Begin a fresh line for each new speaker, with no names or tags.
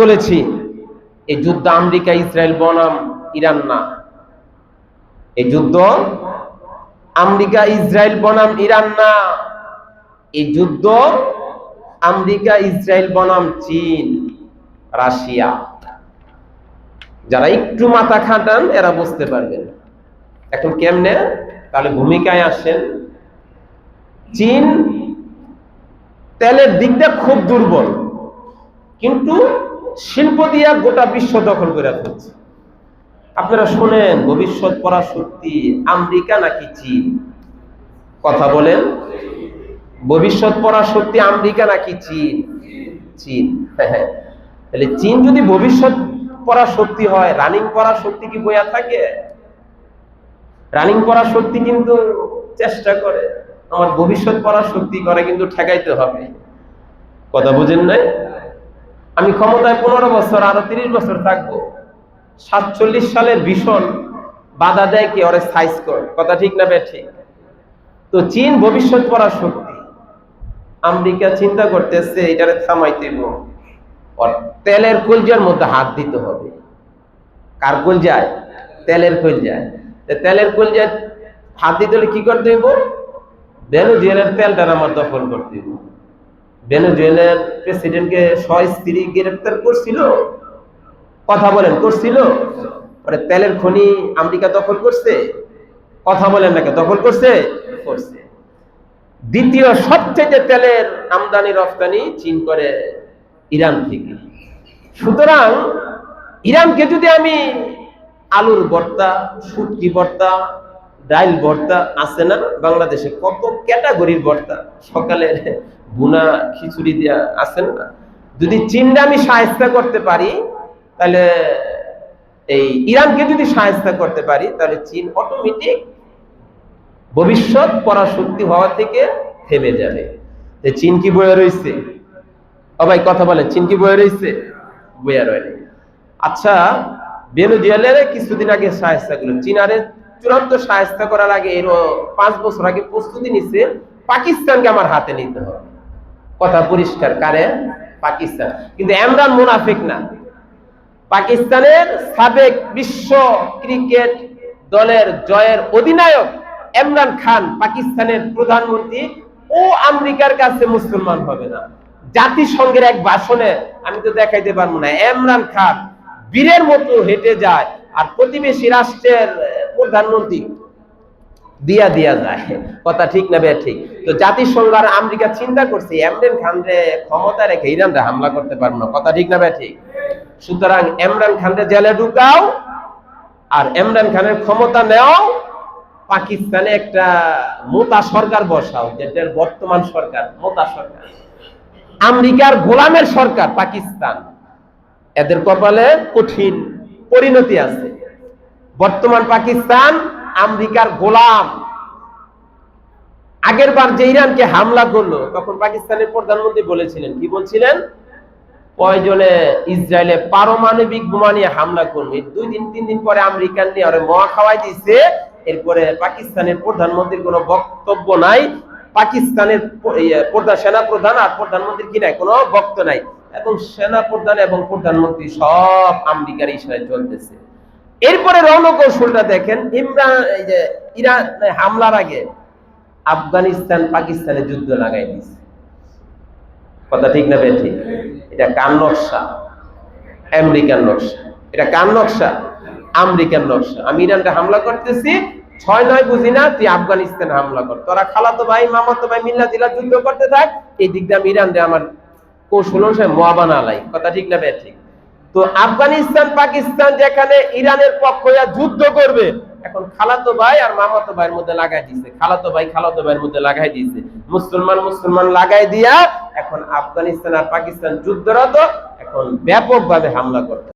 বলেছি এই যুদ্ধ আমেরিকা ইসরায়েল বনাম ইরান না, এই যুদ্ধ আমেরিকা ইসরায়েল বনাম ইরান না, এই যুদ্ধ আমেরিকা ইসরায়েল বনাম চীন রাশিয়া। যারা একটু মাথা খাটান এরা বুঝতে পারবেন। এখন কেমনে? তাহলে ভূমিকায় আসেন। চীন তেলের দিকটা খুব দুর্বল, কিন্তু শিল্প দিয়া গোটা বিশ্ব দখল করে ফেলছে। আপনারা শোনেন, ভবিষ্যৎ পরাশক্তি আমেরিকা নাকি চীন? কথা বলেন, ভবিষ্যৎ পরাশক্তি আমেরিকা নাকি চীন? চীন। তাহলে চীন যদি ভবিষ্যৎ পরাশক্তি হয়, রানিং পরাশক্তি কি বইয়া থাকে? রানিং পরাশক্তি কিন্তু চেষ্টা করে আমার ভবিষ্যৎ পরাশক্তি করে, কিন্তু ঠেকাইতে হবে। কথা বুঝেন নাই? আমি ক্ষমতায় 15 বছর, আরো 30 বছর থাকবো। 47 সালের ভীষণ বাধা দেয় কি ওরে সাইজ কর। কথা ঠিক না ঠিক? তো চীন ভবিষ্যৎ পরাশক্তি, আমেরিকা চিন্তা করতেছে এটারে থামাইতে আর তেলের কলজার মধ্যে হাত দিতে হবে। কার কলজায়? তেলের কলজায়। তেলের কলজায় হাত দিতে হলে কি করতে হইব? ভেনেজুয়েলার তেলটা আমার দখল করতে হইব। ভেনেজুয়েলার প্রেসিডেন্টকে স্ত্রী গ্রেফতার করছিল। কথা বলেন, করছিল? পরে তেলের খনি আমেরিকা দখল করছে। কথা বলেন নাকি? দখল করছে? করছে। দ্বিতীয় সবচেয়ে তেলের আমদানি রপ্তানি চীন করে ইরান থেকে। সুতরাং ইরানকে যদি আমি আলুর ভর্তা, শুটকি ভর্তা, ডাইল ভর্তা আছে না বাংলাদেশে, কত ক্যাটাগরির ভর্তা, সকালে বুনা খিচুড়ি দেওয়া আছে না, যদি চীনটা আমি সাহায্য করতে পারি, তাহলে এই ইরানকে যদি সাহায্য করতে পারি, তাহলে চীন অটোমেটিক ভবিষ্যৎ পরাশক্তি হওয়া থেকে থেমে যাবে। চীন কি বয়ে রয়েছে? ও ভাই কথা বলেন, চীন কি বয়ে রয়েছে? বয়ে রয়ে। আচ্ছা, ভেনেজুয়েলার কিছুদিন আগে সাহায্য করলো, চীনারে চূড়ান্ত সাহায্য করার আগে এর 5 বছর আগে প্রস্তুতি নিচ্ছে পাকিস্তানকে আমার হাতে নিতে হবে। কথা পরিষ্কার। কারে? পাকিস্তান। কিন্তু ইমরান মুনাফিক না। পাকিস্তানের সাবেক বিশ্ব ক্রিকেট দলের জয়ের অধিনায়ক ইমরান খান পাকিস্তানের প্রধানমন্ত্রী, ও আমেরিকার কাছে মুসলমান হবে না। জাতিসংঘের এক ভাষণে, আমি তো দেখাইতে পারবো না, ইমরান খান বীরের মতো হেঁটে যায় আর প্রতিবেশী রাষ্ট্রের প্রধানমন্ত্রী দিয়া যায়। কথা ঠিক না ঠিক? তো জাতিসংঘ আর আমেরিকা চিন্তা করছে ইমরান খান রে ক্ষমতা রেখে ইরানরে হামলা করতে পারবো না। কথা ঠিক না ঠিক? সুতরাং ইমরান খানরে জেলে ঢুকাও আর ইমরান খানের ক্ষমতা নেও, পাকিস্তানে একটা মোতা সরকার বসাও, যেটার বর্তমান সরকার মোতা সরকার, আমেরিকার গোলামের সরকার পাকিস্তান। এদের কপালে কঠিন পরিণতি আছে। বর্তমান পাকিস্তান আমেরিকার গোলাম। আগের বার যে ইরানকে হামলা করলো, তখন পাকিস্তানের প্রধানমন্ত্রী বলেছিলেন, কি বলছিলেন? প্রয়োজনে ইসরায়েলে পারমাণবিক বোমা নিয়ে হামলা করবে। 2 দিন 3 দিন পরে আমেরিকান নিয়ে ওরে মহা খাওয়াই দিচ্ছে। এরপরে পাকিস্তানের প্রধানমন্ত্রীর কোনো বক্তব্য নাই, পাকিস্তানের সেনা প্রধান আর প্রধানমন্ত্রীর কি নাই, কোনো বক্তব্য নাই, এবং সেনা প্রধান এবং প্রধানমন্ত্রী সব আমেরিকার ইশারায় চলতেছে। এরপরে রণকৌশলটা দেখেন, ইরান হামলার আগে আফগানিস্তান পাকিস্তানে যুদ্ধ লাগাই দিচ্ছে। কথা ঠিক না ঠিক? এটা কার নকশা? আমেরিকান নকশা। এটা কার নকশা? আমেরিকান নকশা। আমি ইরানটা হামলা করতেছি, 6-9 বুঝি না, তুই আফগানিস্তানে হামলা কর, তোরা খালাতো ভাই মামাতো ভাই মিল্লা জিলা যুদ্ধ করতে থাক, এই দিক দিয়ে আমি ইরানরে আমার কৌশল অনুসারে মোয়াবানা লাই। কথা ঠিক না ঠিক? তো আফগানিস্তান পাকিস্তান যেখানে ইরানের পক্ষ হয়ে যুদ্ধ করবে, এখন খালাতো ভাই আর মামাতো ভাইয়ের মধ্যে লাগাই দিছে, খালাতো ভাইয়ের মধ্যে লাগাই দিছে, মুসলমান লাগাই দিয়া এখন আফগানিস্তান আর পাকিস্তান যুদ্ধরত, এখন ব্যাপকভাবে হামলা করতে